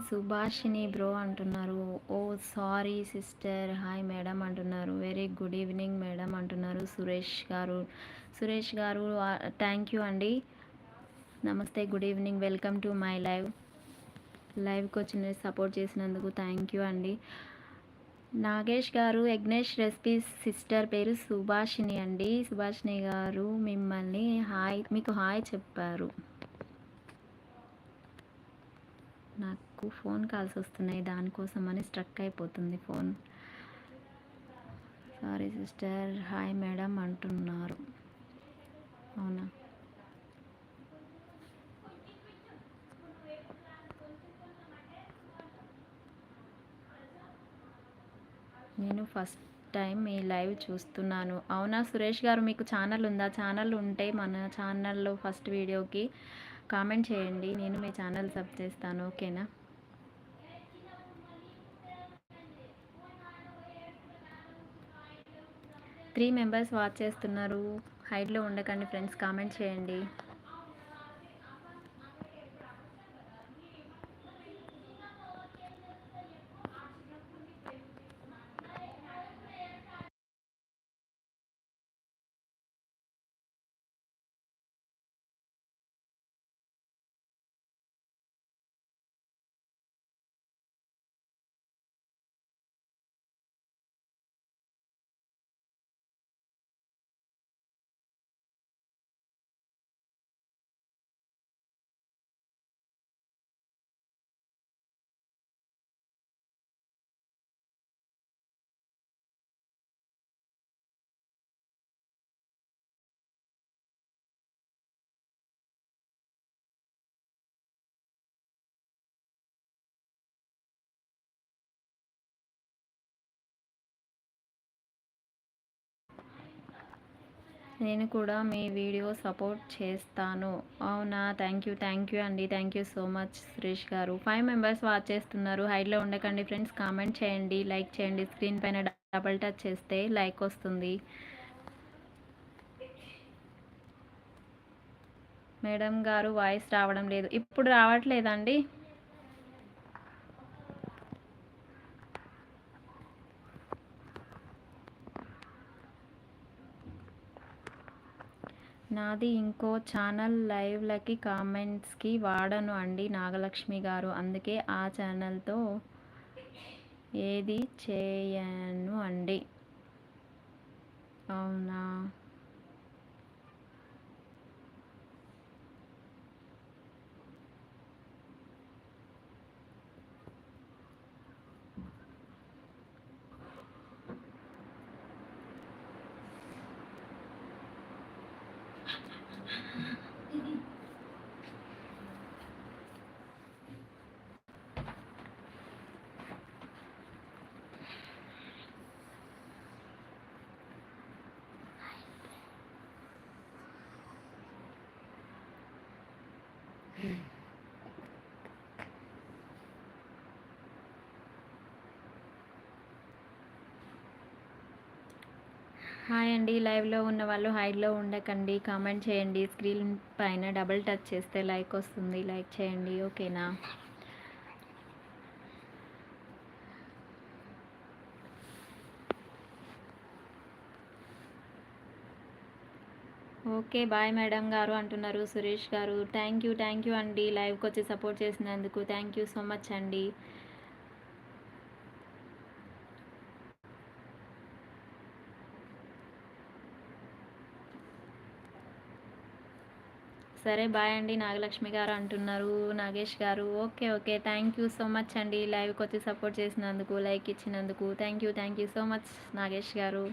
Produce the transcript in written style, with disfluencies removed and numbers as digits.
Subhashini bro అంటున్నారు. Oh sorry sister. Hi madam అంటున్నారు. Very good evening madam అంటున్నారు Suresh garu thank you అండి. నమస్తే, good evening, welcome to my లైవ్కి వచ్చి సపోర్ట్ చేసినందుకు థ్యాంక్ యూ అండి. నాగేష్ గారు యజ్ఞేష్ రెసిపీస్ సిస్టర్ పేరు సుభాషిణి అండి. సుభాషిణి గారు మిమ్మల్ని మీకు హాయ్ చెప్పారు. నాకు ఫోన్ కాల్స్ వస్తున్నాయి, దానికోసం అని స్ట్రక్ అయిపోతుంది phone. Sorry sister. Hi madam అంటున్నారు. అవునా, నేను ఫస్ట్ టైం మీ లైవ్ చూస్తున్నాను. అవునా సురేష్ గారు, మీకు ఛానల్ ఉందా? ఛానల్ ఉంటే మన ఛానల్లో ఫస్ట్ వీడియోకి కామెంట్ చేయండి, నేను మీ ఛానల్ సబ్ చేస్తాను. ఓకేనా? త్రీ మెంబర్స్ వాచ్ చేస్తున్నారు. హైట్లో ఉండకండి ఫ్రెండ్స్, కామెంట్ చేయండి. నేను కూడా మీ వీడియో సపోర్ట్ చేస్తాను. అవునా, థ్యాంక్ యూ అండి. Thank you so much Suresh గారు. 5 మెంబర్స్ వాచ్ చేస్తున్నారు. హైడ్లో ఉండకండి ఫ్రెండ్స్, కామెంట్ చేయండి, లైక్ చేయండి. స్క్రీన్ పైన డబల్ టచ్ చేస్తే లైక్ వస్తుంది. మేడం గారు వాయిస్ రావడం లేదు. ఇప్పుడు రావట్లేదండి? నాది ఇంకో ఛానల్, లైవ్లకి కామెంట్స్కి వాడను అండి నాగలక్ష్మి గారు, అందుకే ఆ ఛానల్తో ఏది చేయను అండి. అవునా, హాయ్ అండి. లైవ్లో ఉన్న వాళ్ళు హైడ్లో ఉండకండి, కామెంట్ చేయండి. స్క్రీన్ పైన డబుల్ టచ్ చేస్తే లైక్ వస్తుంది, లైక్ చేయండి. ఓకేనా? ఓకే, బాయ్ మేడం గారు అంటున్నారు సురేష్ గారు. థ్యాంక్ యూ అండి, లైవ్కి వచ్చి సపోర్ట్ చేసినందుకు థ్యాంక్ యూ సో మచ్ అండి. సరే బాయ్ అండి. నాగలక్ష్మి గారు అంటున్నారు. నాగేష్ గారు okay thank you so much అండి, లైవ్కి వచ్చి సపోర్ట్ చేసినందుకు, లైక్ ఇచ్చినందుకు thank you so much Nagesh గారు.